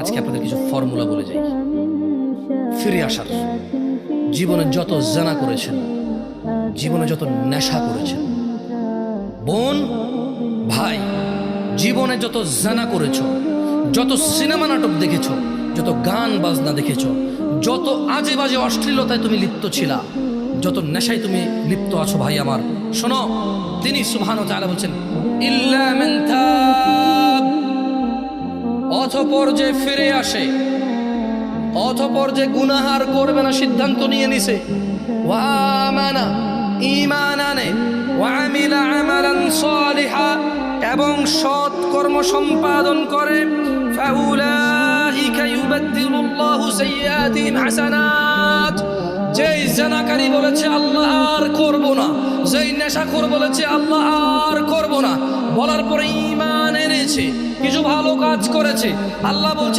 আজকে আপনাদের কিছু ফর্মুলা বলে যাই ফিরে আসার। জীবনে যত জানা করেছেন, জীবনে যত নেশা করেছেন, বোন ভাই, জীবনে যত জানা করেছ, যত সিনেমা নাটক দেখেছ, যত গান বাজনা দেখেছ, যত আজে বাজে অশ্লীলতায় তুমি লিপ্ত ছিলা, যত নেশায় তুমি লিপ্ত আছো ভাই আমার, শোনো, তিনি সুবহানাহু ওয়া তাআলা বলছেন ইল্লা মান তাব, অতঃপর যে ফিরে আসে, অতঃপর যে গুনাহার করবে না সিদ্ধান্ত নিয়ে নিছে, ওয়া আমানা, ঈমান আনে, ওয়া আমিলা আমালান সালিহা, এবং সৎ কর্ম সম্পাদন করে, ফাউলাইকা ইউবাদদিলুল্লাহু সাইয়্যাতিহিম হাসানাত, যেই জানাকারী বলেছে আল্লাহ আর করব না, যেই নেশাখোর বলেছে আল্লাহ আর করব না, বলার পরে ঈমান এনেছে, কিছু ভালো কাজ করেছে, আল্লাহ বলছে